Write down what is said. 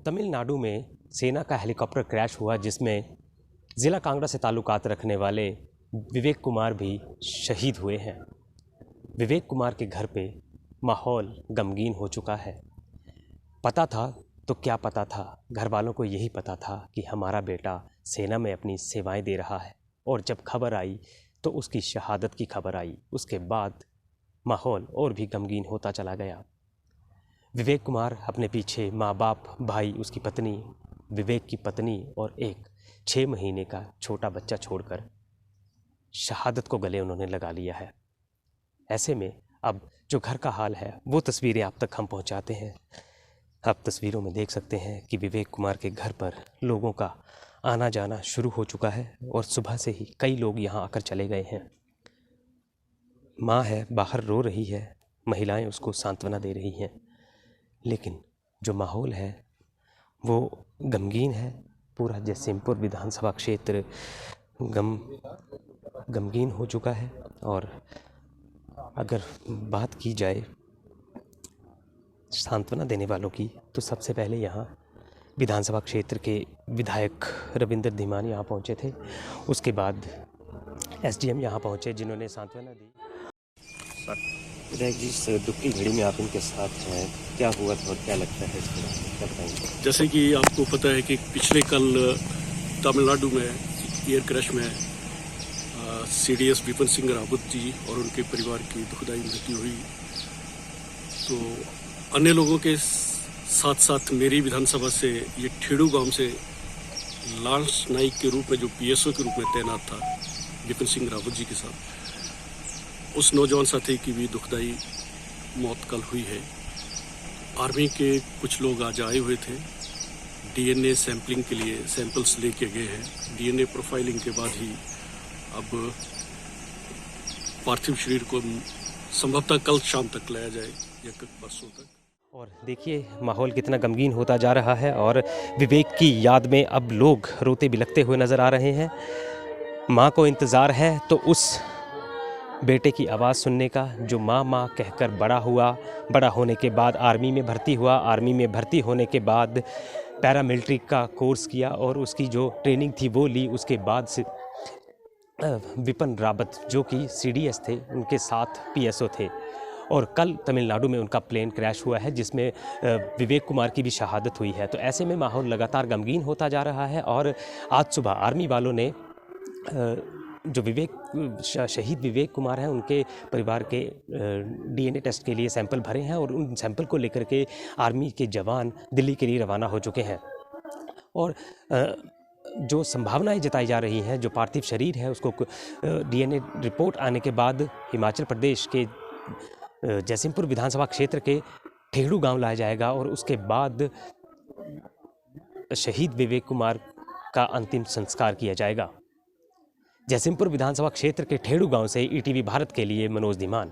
तमिलनाडु में सेना का हेलीकॉप्टर क्रैश हुआ जिसमें ज़िला कांगड़ा से ताल्लुकात रखने वाले विवेक कुमार भी शहीद हुए हैं। विवेक कुमार के घर पे माहौल गमगीन हो चुका है। पता था तो क्या पता था, घर वालों को यही पता था कि हमारा बेटा सेना में अपनी सेवाएं दे रहा है, और जब खबर आई तो उसकी शहादत की खबर आई, उसके बाद माहौल और भी गमगीन होता चला गया। विवेक कुमार अपने पीछे माँ बाप, भाई, उसकी पत्नी, विवेक की पत्नी और एक 6 महीने का छोटा बच्चा छोड़कर शहादत को गले उन्होंने लगा लिया है। ऐसे में अब जो घर का हाल है वो तस्वीरें आप तक हम पहुंचाते हैं। आप तस्वीरों में देख सकते हैं कि विवेक कुमार के घर पर लोगों का आना जाना शुरू हो चुका है और सुबह से ही कई लोग यहाँ आकर चले गए हैं। माँ है, बाहर रो रही है, महिलाएं उसको सांत्वना दे रही हैं, लेकिन जो माहौल है वो गमगीन है। पूरा जयसिंहपुर विधानसभा क्षेत्र गमगीन हो चुका है। और अगर बात की जाए सांत्वना देने वालों की, तो सबसे पहले यहाँ विधानसभा क्षेत्र के विधायक रविंद्र धीमान यहाँ पहुँचे थे। उसके बाद एसडीएम यहाँ पहुँचे जिन्होंने सांत्वना दी। विधायक जी, इस दुख की घड़ी में आप इनके साथ हैं, क्या हुआ था और क्या लगता है इसके बारे में, क्या बताएंगे? जैसे कि आपको पता है कि पिछले कल तमिलनाडु में एयर क्रैश में सीडीएस विपिन सिंह रावत जी और उनके परिवार की दुखदायी मृत्यु हुई। तो अन्य लोगों के साथ साथ मेरी विधानसभा से ये ठेड़ू गांव से लांस नाइक के रूप में, जो पीएसओ के रूप में तैनात था विपिन सिंह रावत जी के साथ, उस नौजवान साथी की भी दुखदायी मौत कल हुई है। आर्मी के कुछ लोग आज आए हुए थे, डीएनए सैंपलिंग के लिए सैंपल्स लेके गए हैं। डीएनए प्रोफाइलिंग के बाद ही अब पार्थिव शरीर को संभवतः कल शाम तक लाया जाए या परसों तक। और देखिए माहौल कितना गमगीन होता जा रहा है और विवेक की याद में अब लोग रोते बिलखते हुए नज़र आ रहे हैं। माँ को इंतज़ार है तो उस बेटे की आवाज़ सुनने का, जो माँ माँ कहकर बड़ा हुआ, बड़ा होने के बाद आर्मी में भर्ती हुआ, आर्मी में भर्ती होने के बाद पैरामिलिट्री का कोर्स किया और उसकी जो ट्रेनिंग थी वो ली। उसके बाद से विपिन रावत जो कि सीडीएस थे, उनके साथ पीएसओ थे, और कल तमिलनाडु में उनका प्लेन क्रैश हुआ है जिसमें विवेक कुमार की भी शहादत हुई है। तो ऐसे में माहौल लगातार गमगीन होता जा रहा है। और आज सुबह आर्मी वालों ने जो शहीद विवेक कुमार हैं उनके परिवार के डीएनए टेस्ट के लिए सैंपल भरे हैं और उन सैंपल को लेकर के आर्मी के जवान दिल्ली के लिए रवाना हो चुके हैं। और जो संभावनाएं जताई जा रही हैं, जो पार्थिव शरीर है उसको डीएनए रिपोर्ट आने के बाद हिमाचल प्रदेश के जयसिंहपुर विधानसभा क्षेत्र के ठेड़ू गांव लाया जाएगा और उसके बाद शहीद विवेक कुमार का अंतिम संस्कार किया जाएगा। जयसिंहपुर विधानसभा क्षेत्र के ठेड़ू गांव से ईटीवी भारत के लिए मनोज धीमान।